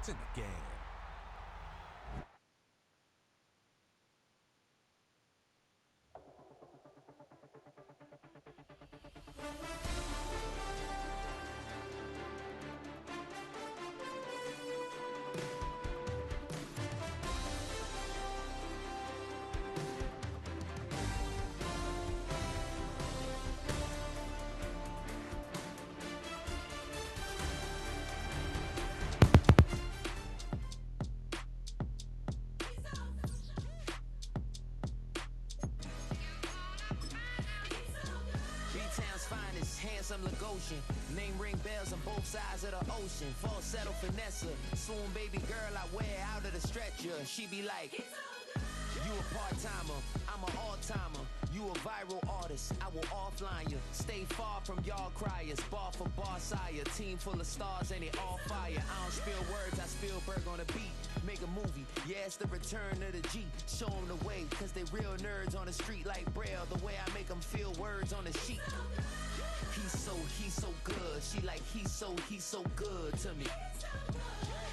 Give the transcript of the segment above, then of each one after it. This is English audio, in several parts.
It's in the game. Handsome Lagosian, name ring bells on both sides of the ocean. Falsetto finesse, swoon baby girl I wear out of the stretcher. She be like, you a part-timer, I'm an all-timer. You a viral artist, I will offline you. Stay far from y'all criers, bar for bar sire. Team full of stars and it all fire. I don't spill words, I Spielberg on the beat. Make a movie, yeah, it's the return of the G. Show them the way, cause they real nerds on the street like Braille. The way I make them feel words on the sheet. He's so good. She like, he's so good to me.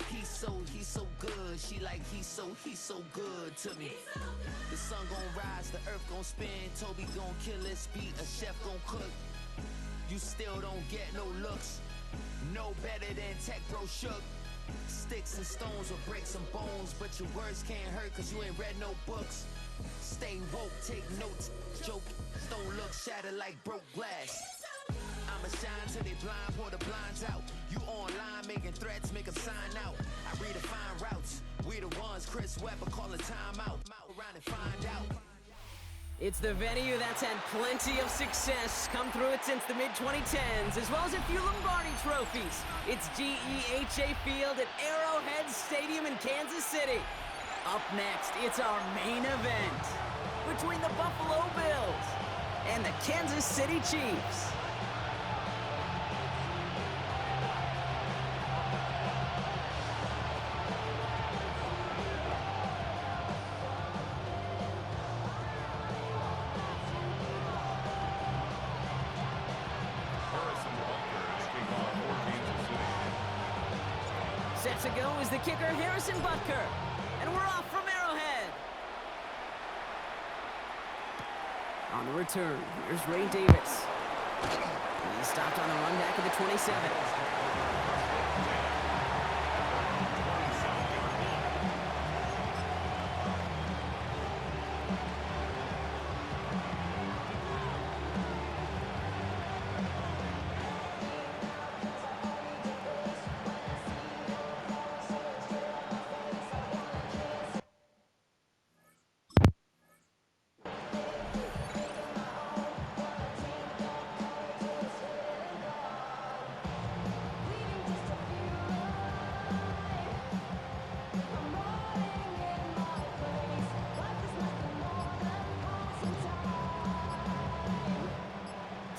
He's so good. She like, he's so good to me. The sun gon' rise, the earth gon' spin. Toby gon' kill this beat, a chef gon' cook. You still don't get no looks. No better than Tech Bro Shook. Sticks and stones will break some bones, but your words can't hurt cause you ain't read no books. Stay woke, take notes, joke. Don't look shattered like broke glass. I'ma shine till they blind, pour the blinds out. You online making threats, make them sign out. I redefine routes. We the ones Chris Webber call a timeout. Around and find out. It's the venue that's had plenty of success come through it since the mid-2010s, as well as a few Lombardi trophies. It's GEHA Field at Arrowhead Stadium in Kansas City. Up next, it's our main event between the Buffalo Bills and the Kansas City Chiefs. Set to go is the kicker, Harrison Butker. And we're off from Arrowhead. On the return, here's Ray Davis. He's stopped on the run back of the 27.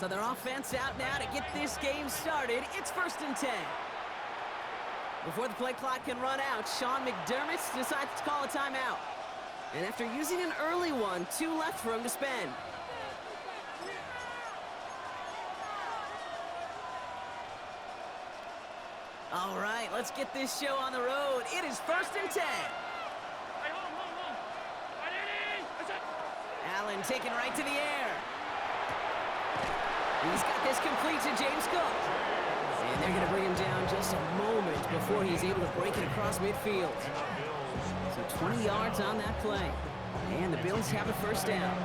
So their offense out now to get this game started. It's 1st and 10. Before the play clock can run out, Sean McDermott decides to call a timeout. And after using an early one, 2 left for him to spend. All right, let's get this show on the road. It is 1st and 10. Allen taken right to the air. He's got this complete to James Cook. And they're going to bring him down just a moment before he's able to break it across midfield. So 20 yards on that play. And the Bills have a first down.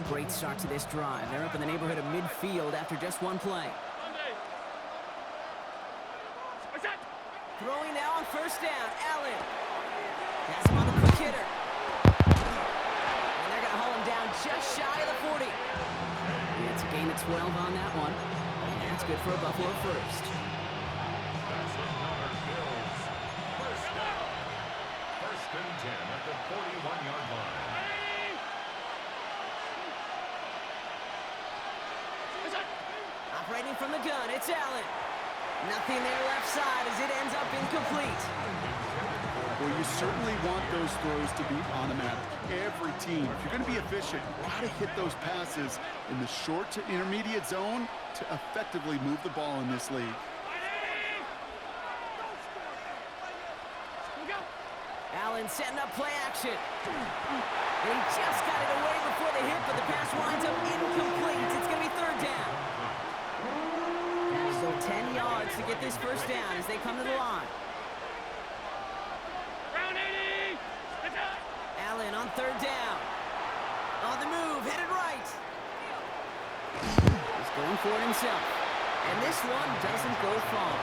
Great start to this drive. They're up in the neighborhood of midfield after just one play. Throwing now on first down, Allen. Has him on the quick hitter. And they're going to haul him down just shy of the 40. And it's a gain of 12 on that one. And that's good for a Buffalo first. That's another Bills. First down. 1st and 10 at the 41-yard line. throwing from the gun. It's Allen. Nothing there left side as it ends up incomplete. Well, you certainly want those throws to be automatic. Every team, if you're going to be efficient, got to hit those passes in the short to intermediate zone to effectively move the ball in this league. Allen setting up play action. And he just got it away before the hit, but the pass winds up incomplete. It's going to be third down. So 10 yards to get this first down as they come to the line. Allen on third down. On the move, headed right. He's going for it himself. And this one doesn't go far.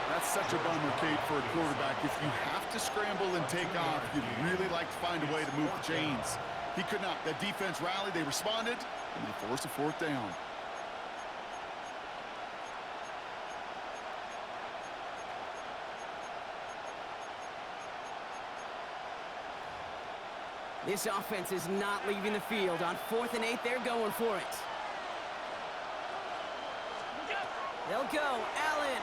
That's such a bummer, Kate, for a quarterback. If you have to scramble and take off, you'd really like to find a way to move the chains. He could not. That defense rallied, they responded, and they forced a fourth down. This offense is not leaving the field. On 4th and 8, they're going for it. They'll go. Allen.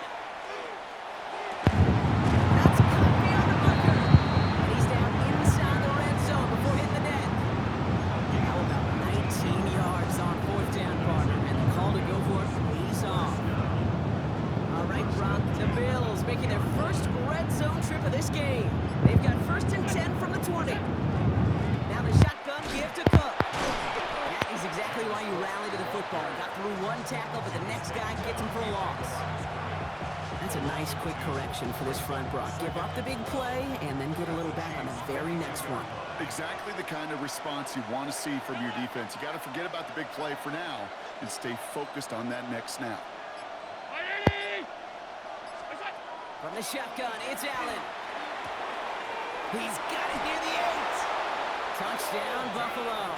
That's caught beyond the marker. And he's down inside the red zone before hitting the net. How about 19 yards on 4th down, partner? And the call to go for it pays off. All right, Brock, the Bills making their first red zone trip of this game. They've got 1st and 10 from the 20. Now the shotgun give to Cook. That is exactly why you rally to the football. Got through one tackle, but the next guy gets him for a loss. That's a nice quick correction for this front, Brock. Give up the big play and then get a little back on the very next one. Exactly the kind of response you want to see from your defense. You got to forget about the big play for now and stay focused on that next snap. From the shotgun, it's Allen. He's got it near the 8. Touchdown, Buffalo.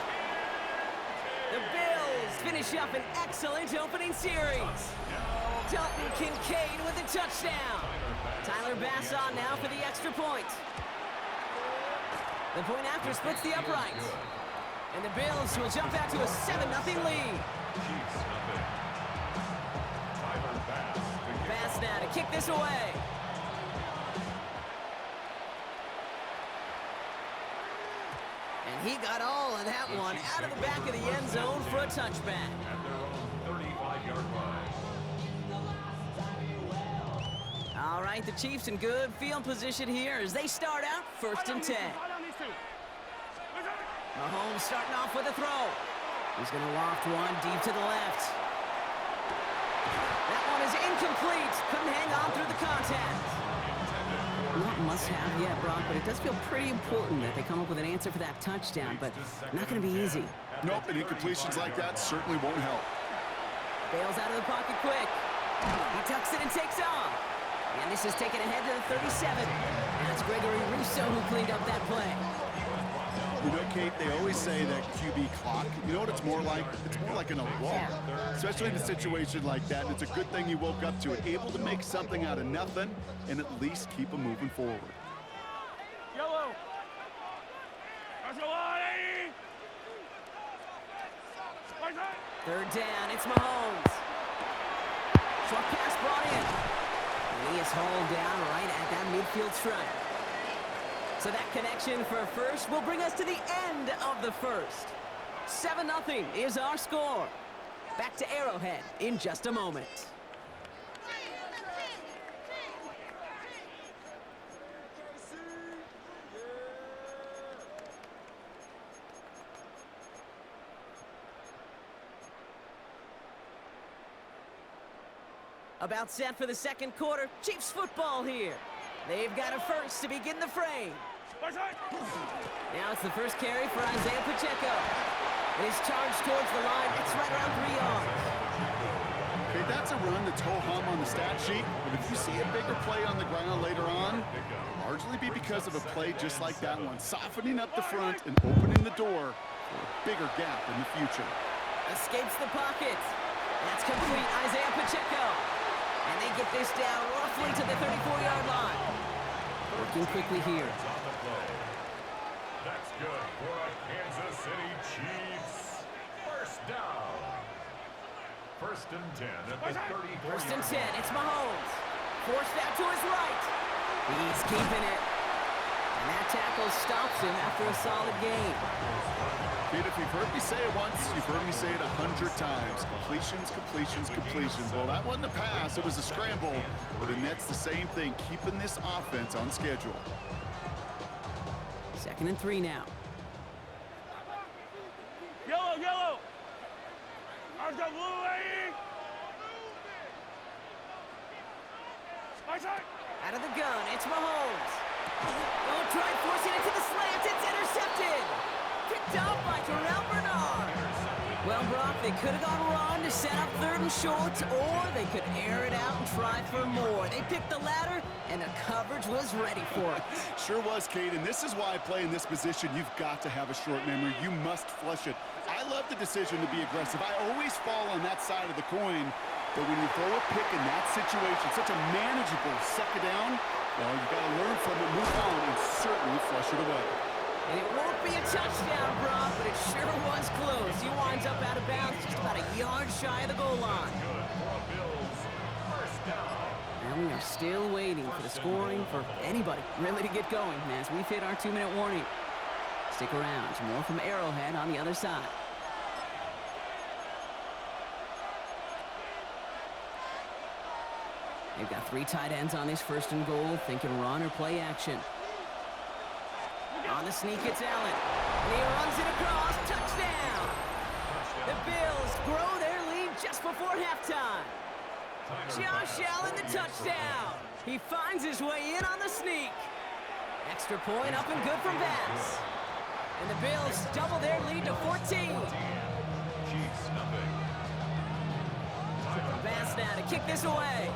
The Bills finish up an excellent opening series. Dalton Kincaid with the touchdown. Tyler Bass on now for the extra point. The point after splits the uprights. And the Bills will jump out to a 7-0 lead. Bass now to kick this away. And he got all of that one out of the back of the end zone for a touchback. At their own 35-yard line. All right, the Chiefs in good field position here as they start out 1st and 10. Mahomes starting off with a throw. He's going to loft one deep to the left. That one is incomplete. Couldn't hang on through the contact. Not must-have yet, Brock, but it does feel pretty important that they come up with an answer for that touchdown, but not going to be easy. Nope, and incompletions like that certainly won't help. Bails out of the pocket quick. He tucks it and takes off. And this is taken ahead to the 37. And it's Gregory Rousseau who cleaned up that play. You know, Kate, they always say that QB clock, you know what it's more like? It's more like an alarm, especially in a situation like that. And it's a good thing you woke up to it, able to make something out of nothing and at least keep them moving forward. Yellow. Third down, it's Mahomes. Short pass brought in. And he is hauled down right at that midfield stripe. So that connection for a first will bring us to the end of the first. 7-0 is our score. Back to Arrowhead in just a moment. About set for the second quarter. Chiefs football here. They've got a first to begin the frame. Now it's the first carry for Isaiah Pacheco. And he's charged towards the line. It's right around 3 yards. Okay, that's a run that's ho-hum on the stat sheet. But if you see a bigger play on the ground later on, it'll largely be because of a play just like that one, softening up the front and opening the door for a bigger gap in the future. Escapes the pocket. That's complete. Isaiah Pacheco. And they get this down roughly to the 34-yard line. Working quickly here. That's good for a Kansas City Chiefs. First down. First and 10 at the 34. First and 10, it's Mahomes. Forced out to his right. He's keeping it. And that tackle stops him after a solid game. Kid, if you've heard me say it once, you've heard me say it 100 times. Completions, completions, completions. Well, that wasn't a pass, it was a scramble. But the Nets the same thing, keeping this offense on schedule. 2nd and 3 now. Yellow, yellow. I've got blue, lady. My side. Out of the gun, it's Mahomes. Oh, try forcing it to the slant. It's intercepted. Picked up by Terrell Bernard. Well, Brock, they could have gone run to set up 3rd and short, or they could air it out and try for more. They picked the latter, and the coverage was ready for it. Sure was, Kate, and this is why I play in this position. You've got to have a short memory. You must flush it. I love the decision to be aggressive. I always fall on that side of the coin, but when you throw a pick in that situation, such a manageable 2nd down, well, you've got to learn from it, move on, and certainly flush it away. And it won't be a touchdown, Brock, but it sure was close. He winds up out of bounds just about a yard shy of the goal line. And we are still waiting for the scoring for anybody really to get going as we've hit our 2-minute warning. Stick around. More from Arrowhead on the other side. They've got 3 tight ends on this 1st and goal, thinking run or play action. On the sneak, it's Allen. And he runs it across. Touchdown! The Bills grow their lead just before halftime. Josh Allen, the touchdown. He finds his way in on the sneak. Extra point up and good from Bass. And the Bills double their lead to 14. Bass now to kick this away.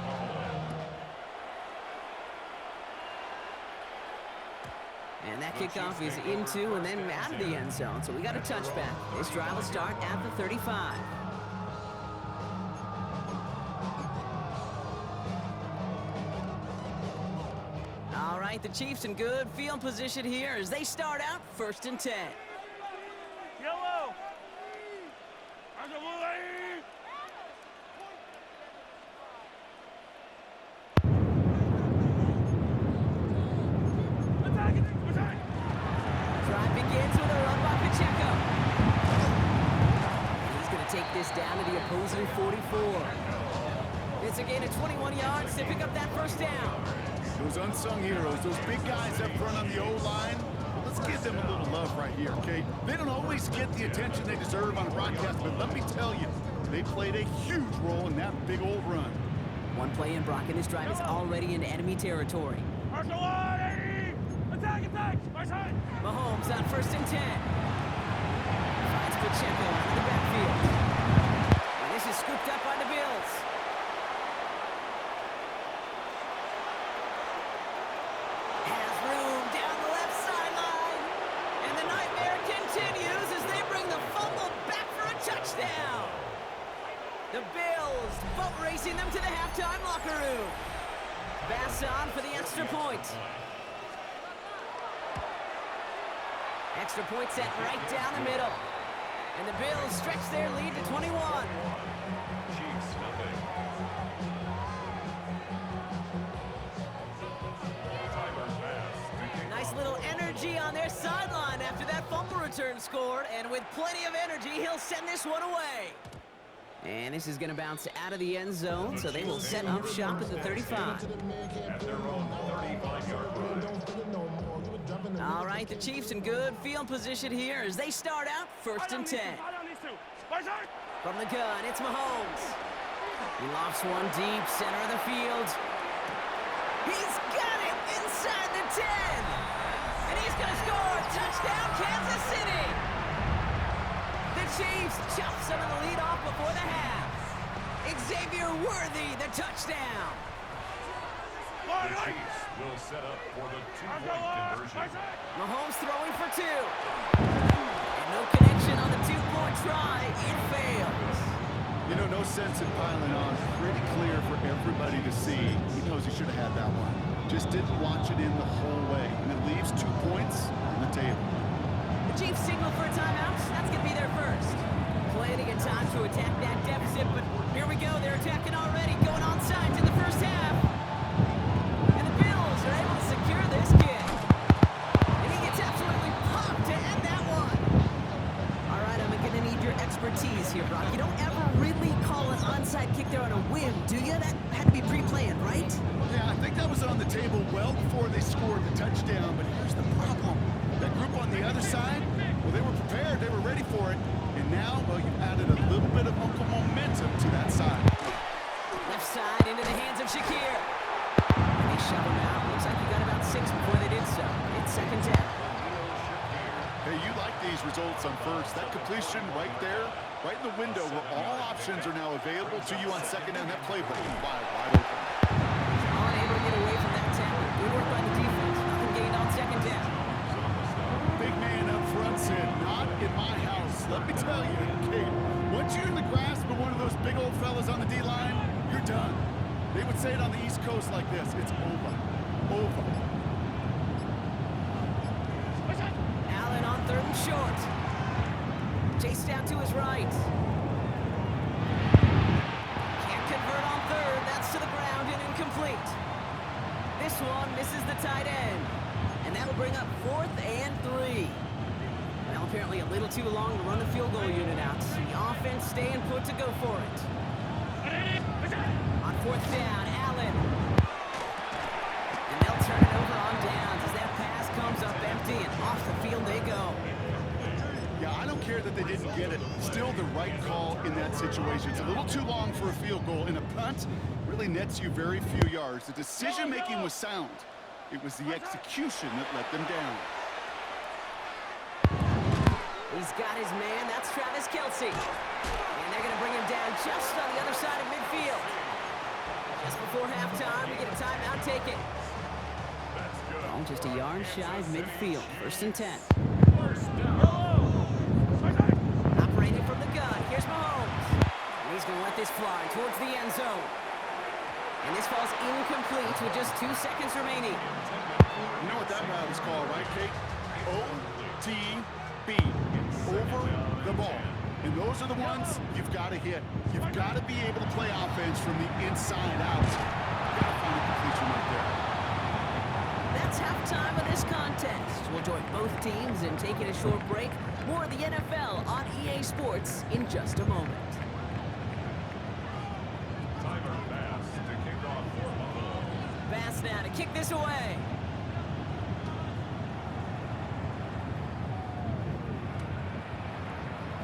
And that kickoff is into and then out of the end zone. So we got a touchback. This drive will start at the 35. All right, the Chiefs in good field position here as they start out 1st and 10. Yellow. I've got blue, lady. Drive begins with a run by Pacheco. And he's going to take this down to the opposing 44. It's a gain of 21 yards to pick up that 1st down. Those unsung heroes, those big guys up front on the O-line, let's give them a little love right here, okay? They don't always get the attention they deserve on a broadcast, but let me tell you, they played a huge role in that big old run. One play in, Brock, and this drive is already into enemy territory. Attack, attack! My side! Mahomes on 1st and 10. Finds Pacheco out of the backfield. And this is scooped up by the Bills. Has room down the left sideline. And the nightmare continues as they bring the fumble back for a touchdown. The Bills boat racing them to the halftime locker room. Bass on for the extra point. Extra point set right down the middle. And the Bills stretch their lead to 21. Chiefs, nothing. Nice little energy on their sideline after that fumble return scored. And with plenty of energy, he'll send this one away. And this is going to bounce out of the end zone, so they will set up shop at the 35. At their own 35-yard line. All right, the Chiefs in good field position here as they start out 1st and 10. From the gun, it's Mahomes. He lofts one deep, center of the field. He's got it inside the 10. And he's going to score. Touchdown, Kansas City. The Chiefs chop some of the lead off before the half. Xavier Worthy, the touchdown. The Chiefs will set up for the 2-point conversion. Mahomes throwing for 2. And no connection on the 2-point try. It fails. You know, no sense in piling on. Pretty clear for everybody to see. He knows he should have had that one. Just didn't watch it in the whole way. And it leaves 2 points on the table. The Chiefs signal for a timeout. That's going to be their first. Plenty of time to attack that deficit, but here attacking already, going onside in the first half. And the Bills are able to secure this kick. And he gets absolutely pumped to end that one. All right, I'm going to need your expertise here, Brock. You don't ever really call an onside kick there on a whim, do you? That had to be pre-planned, right? Yeah, I think that was on the table well before they scored the touchdown, but here's the problem. That group on the other side, well, they were prepared, they were ready for it, and now, well, you've added a little bit of Uncle momentum to that side. Left side into the hands of Shakir. And they shove him out. Looks like he got about 6 before they did so. It's second down. Hey, you like these results on first. That completion right there, right in the window where all options are now available to you on second down. That playbook is wide open. Unable to get away from that tackle. Good work by the defense. Nothing gained on second down. Big man up front said, not in my house. Let me tell you, Kate, once you're in the grasp of one of those big old fellas on the D-line, you're done. They would say it on the East Coast like this. It's over. Over. Allen on third and short. Chase down to his right. Can't convert on third. That's to the ground and incomplete. This one misses the tight end. And that'll bring up 4th and 3. Well, apparently a little too long to run the field goal unit out. The offense staying put to go for it. On 4th down, Allen. And they'll turn it over on downs as that pass comes up empty and off the field they go. Yeah, I don't care that they didn't get it. Still the right call in that situation. It's a little too long for a field goal, and a punt really nets you very few yards. The decision-making was sound. It was the execution that let them down. He's got his man. That's Travis Kelce. And they're going to bring him down just on the other side of midfield. Just before halftime, we get a timeout taken. Oh, just a yard shy of midfield. 1st and 10. Operating from the gun. Here's Mahomes. And he's going to let this fly towards the end zone. And this falls incomplete with just 2 seconds remaining. You know what that route is called, right, Kate? OTB. Over the ball. And those are the ones you've got to hit. You've got to be able to play offense from the inside out. You've got to find a completion right there. That's halftime of this contest. We'll join both teams in taking a short break. More of the NFL on EA Sports in just a moment. Bass now to kick this away.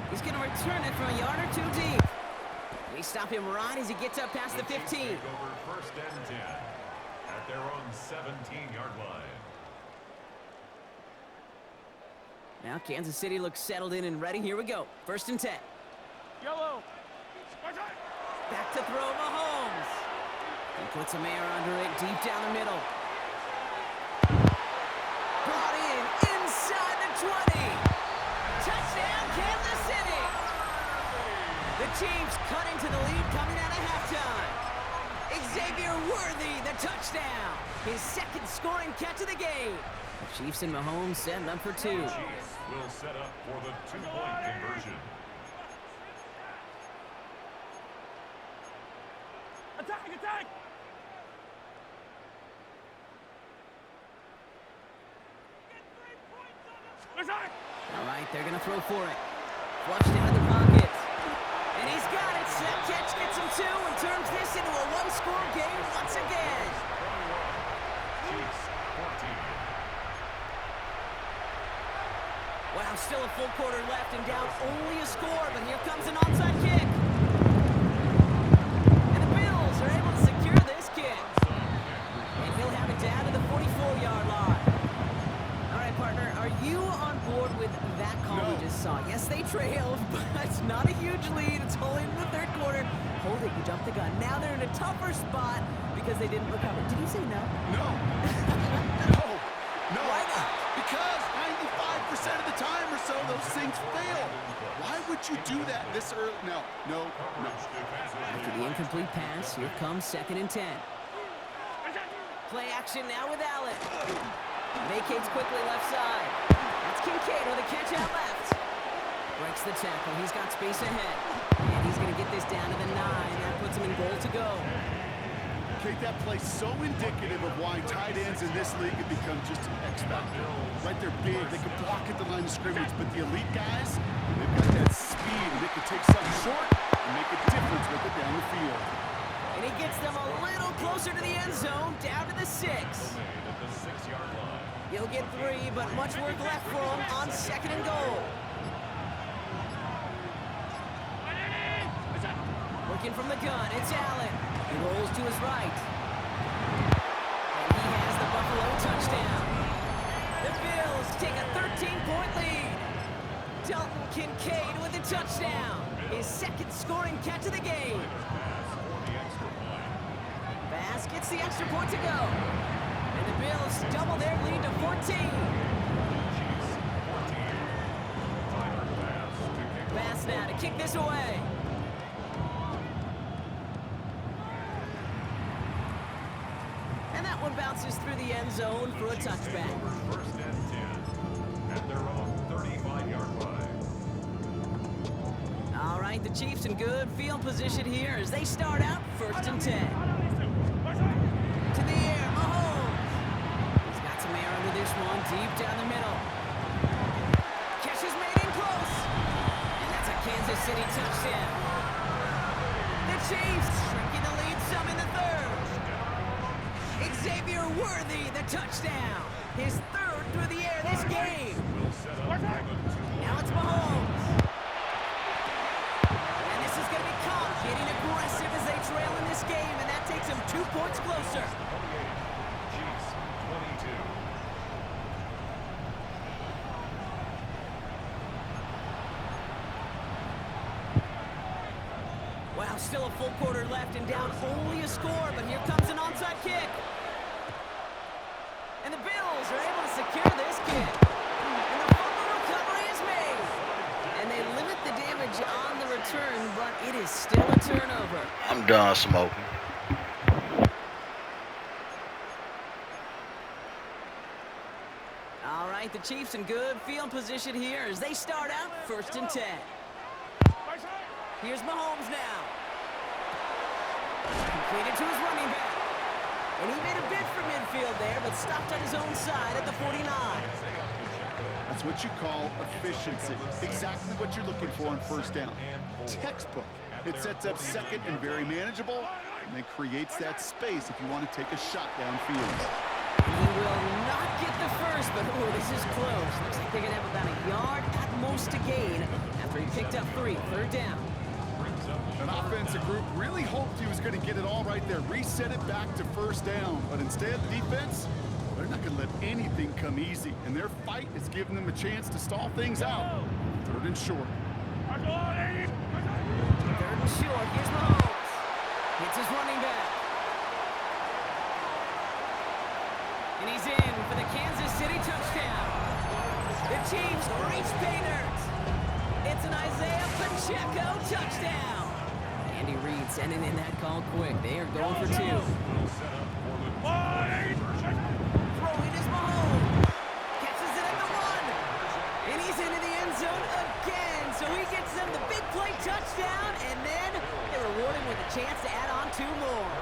He's going to return it from a yard or 2 deep. We stop him right as he gets up past the 15. Over 1st and 10 at their own 17-yard line. Now Kansas City looks settled in and ready. Here we go. 1st and 10. Yellow. Back to throw Mahomes. He puts some air under it, deep down the middle. Brought in inside the 20. Touchdown, Kansas City. The Chiefs cutting to the lead coming out of halftime. Xavier Worthy, the touchdown. His 2nd scoring catch of the game. The Chiefs and Mahomes setting up for 2. Chiefs will set up for the 2-point conversion. Attack, attack! All right, they're going to throw for it. Flushed out of the pocket. And he's got it. That catch gets him 2 and turns this into a 1-score game once again. Chiefs 14. Wow, still a full quarter left and down only a score, but here comes an onside kick. And the Bills are able to secure this kick. And he'll have it down to the 44-yard line. All right, partner, are you on board with that call we just saw? Yes, they trailed, but it's not a huge lead. It's only in the 3rd quarter. Hold it, you jumped the gun. Now they're in a tougher spot because they didn't recover. Did you say no? No. No. Why not? Because 95% of the time or so, those things fail. Why would you do that this early? No. After the incomplete pass, here comes 2nd and 10. Play action now with Allen. Vacates quickly left side. That's Kincaid with a catch out left. Breaks the tackle. He's got space ahead. And he's going to get this down to the 9. That puts him in goal to go. Okay, that play's so indicative of why tight ends in this league have become just an X factor. Right, they're big, they can block at the line of scrimmage, but the elite guys, they've got that speed, and they can take something short and make a difference with it down the field. And he gets them a little closer to the end zone, down to the 6. At the 6-yard line. He'll get 3, but much work left for him on 2nd and goal. Working from the gun, it's Allen. He rolls to his right. And he has the Buffalo touchdown. The Bills take a 13-point lead. Dalton Kincaid with a touchdown. His 2nd scoring catch of the game. Bass gets the extra point to go. And the Bills double their lead to 14. Bass now to kick this away. And that one bounces through the end zone for a touchback. First and 10 at their own 35-yard line. All right, the Chiefs in good field position here as they start out 1st and 10. To the air, Mahomes. He's got some air under this one, deep down the middle. Catch is made in close. And that's a Kansas City touchdown. The Chiefs shrinking the lead some in the 3rd. Xavier Worthy, the touchdown. His 3rd through the air this game. Now it's Mahomes. And this is going to be Cobb getting aggressive as they trail in this game, and that takes them 2 points closer. Chiefs 22. Wow, still a full quarter left and down only a score, but here comes an onside kick. And the Bills are able to secure this kick. And the fumble recovery is made. And they limit the damage on the return, but it is still a turnover. I'm done smoking. All right, the Chiefs in good field position here as they start out 1st and 10. Here's Mahomes now. Completed to his running back. And he made a bid for midfield there, but stopped on his own side at the 49. That's what you call efficiency. Exactly what you're looking for on 1st down. Textbook. It sets up 2nd and very manageable, and it creates that space if you want to take a shot downfield. He will not get the 1st, but oh, this is close. Looks like they're going to have about a yard at most to gain after he picked up 3, 3rd down. An offensive group really hoped he was going to get it all right there, reset it back to 1st down. But instead, defense, they're not going to let anything come easy. And their fight is giving them a chance to stall things out. 3rd and short. 3rd and short. Here's Mahomes. Hits his running back. And he's in for the Kansas City touchdown. The Chiefs reach pay dirt. It's an Isaiah Pacheco touchdown. Andy Reid sending in that call quick. They are going for 2. Throwing is Mahomes. Catches it at the 1. And he's into the end zone again. So he gets them the big play touchdown. And then they reward him with a chance to add on 2 more.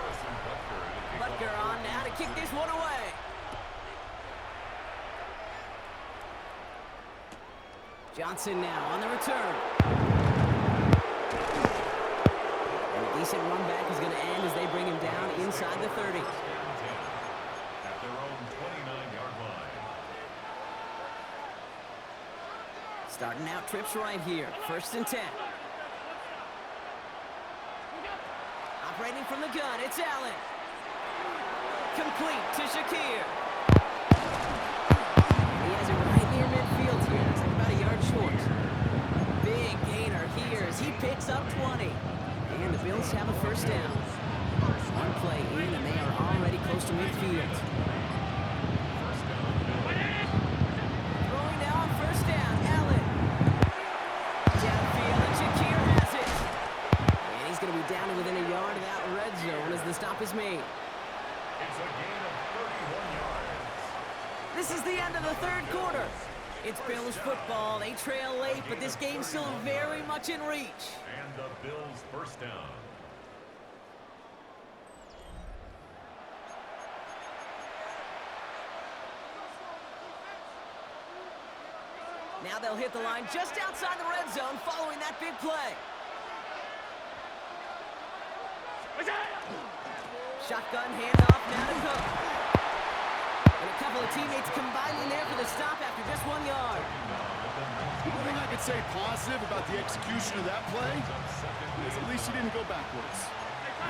Butker on now to kick this one away. Johnson now on the return. And a decent run back is going to end as they bring him down inside the 30. At their own 29-yard line. Starting out trips right here. 1st and 10. Operating from the gun, it's Allen. Complete to Shakir. And he has it right near midfield here. It's like about a yard short. Big gainer here as he picks up 20. And the Bills have a 1st down. One play in and they are already close to midfield. Throwing now on 1st down, Allen. Downfield and Shakir has it. And he's going to be down to within a yard of that red zone as the stop is made. It's a gain of 31 yards. This is the end of the 3rd quarter. It's Bills Bills football. They trail late, but this game's still very much in reach. And the Bills first down. Now they'll hit the line just outside the red zone following that big play. Shotgun handoff now to Cook. And a couple of teammates combining there for the stop after just 1 yard. One thing I could say positive about the execution of that play is at least he didn't go backwards.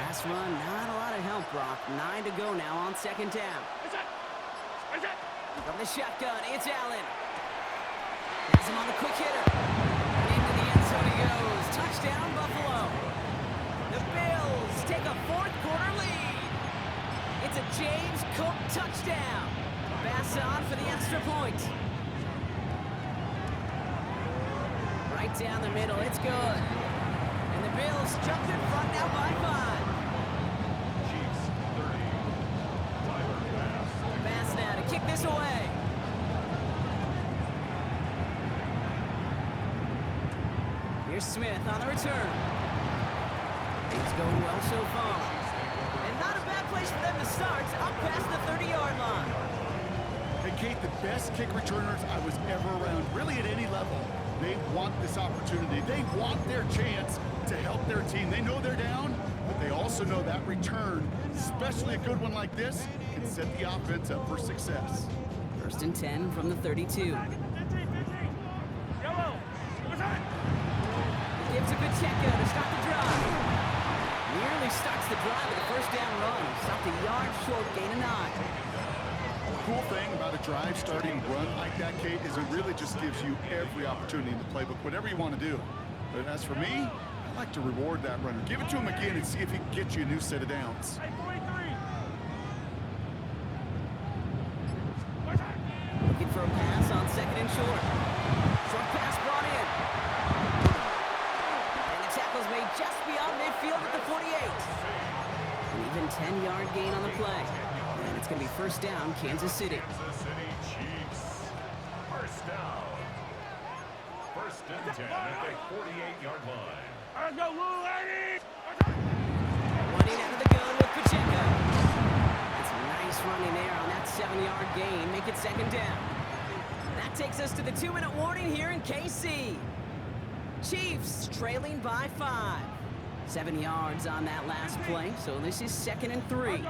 Last run, not a lot of help, Brock. 9 to go now on second down. From the shotgun, it's Allen. Has him on the quick hitter. Into the end zone he goes. Touchdown, Buffalo. The Bills take a fourth quarter lead. It's a James Cook touchdown. Pass on for the extra point. Right down the middle, it's good. And the Bills jump in front now by 5. Chiefs 30. Tyler Bass. Bass now to kick this away. Here's Smith on the return. It's going well so far. And not a bad place for them to start, up past the 30-yard line. Hey, Kate, the best kick returners I was ever around, really at any level, they want this opportunity. They want their chance to help their team. They know they're down, but they also know that return, especially a good one like this, can set the offense up for success. 1st and 10 from the 32. Gives a good check to stop the drive. Nearly starts the drive with a first down run. Stopped a yard short, gain of 9. The cool thing about a drive starting run like that, Kate, is it really just gives you every opportunity in the playbook, whatever you want to do. But as for me, I like to reward that runner. Give it to him again and see if he can get you a new set of downs. Looking for a pass on 2nd and short. Short pass brought in. And the tackle's made just beyond midfield at the 48. An even 10-yard gain on the play. And it's going to be first down, Kansas City. Kansas City Chiefs. First down. 1st and 10 at the 48-yard line. Running out of the gun with Pacheco. That's nice running there on that 7-yard gain. Make it 2nd down. That takes us to the 2-minute warning here in KC. Chiefs trailing by 5. 7 yards on that last play, so this is 2nd and 3.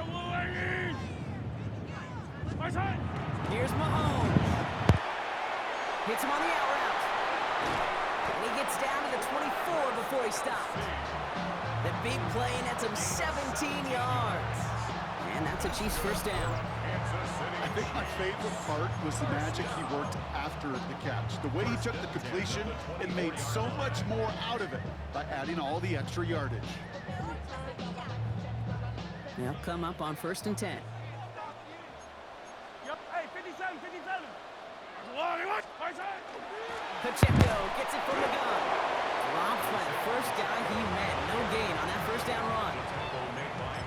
Here's Mahomes. Hits him on the out route. And he gets down to the 24 before he stops. The big play nets him 17 yards. And that's a Chiefs first down. I think my favorite part was the magic he worked after the catch. The way he took the completion and made so much more out of it by adding all the extra yardage. They'll come up on 1st and 10. Hey, 57. Pacheco gets it from the gun. Dropped by the first guy he met. No gain on that first down run.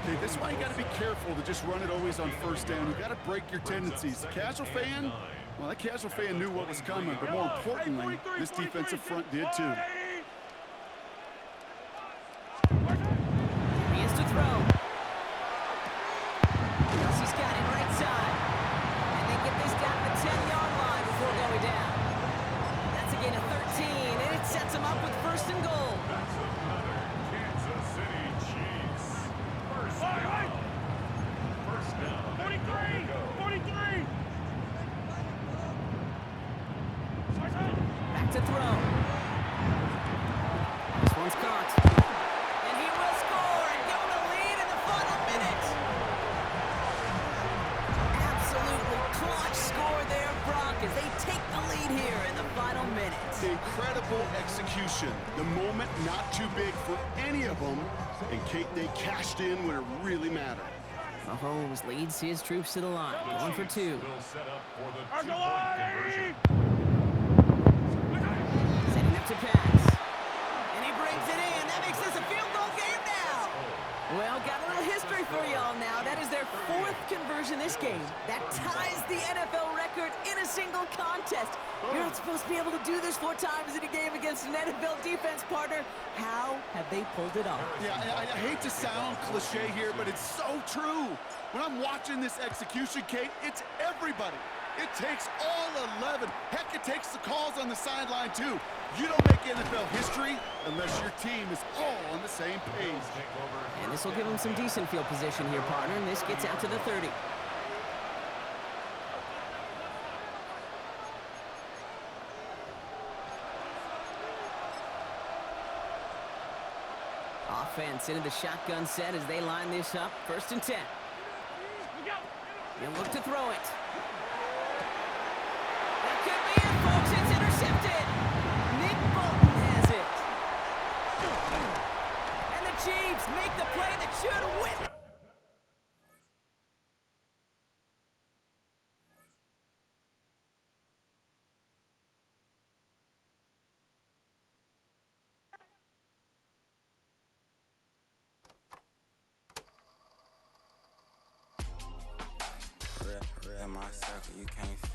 Okay, this is why you got to be careful to just run it always on first down. You got to break your tendencies. The casual fan, well, that casual fan knew what was coming, but more importantly, this defensive front did too. He is to throw. Kelsey's got it right side. And they get this down to the 10-yard line before going down. That's a gain of 13, and it sets them up with 1st and goal. That's another Kansas City Chiefs. First down. 43. Back to throw. This one's caught. And he will score and go to lead in the final minute. Absolutely clutch score there, Brock, as they take the lead here in the final minute. Incredible execution. The moment not too big for any of them. And Kate, they cashed in when it really mattered. Mahomes leads his troops to the line, going for 2. Will set up for the two-point conversion. Setting up to pass. And he brings it in. That makes this a field goal game now. Well, got a little history for y'all now. That is their 4th conversion this game. That ties the NFL record in a single contest. You're not supposed to be able times in a game against an NFL defense partner. How have they pulled it off? Yeah, I hate to sound cliche here, but it's so true. When I'm watching this execution, Kate, it's everybody. It takes all 11. Heck, it takes the calls on the sideline, too. You don't make NFL history unless your team is all on the same page. And this will give them some decent field position here, partner, and this gets out to the 30. Offense into the shotgun set as they line this up. 1st and 10. You'll look to throw it. That could be it, folks. It's intercepted. Nick Bolton has it. And the Chiefs make the play that should win. Real, my circle, you can't feel.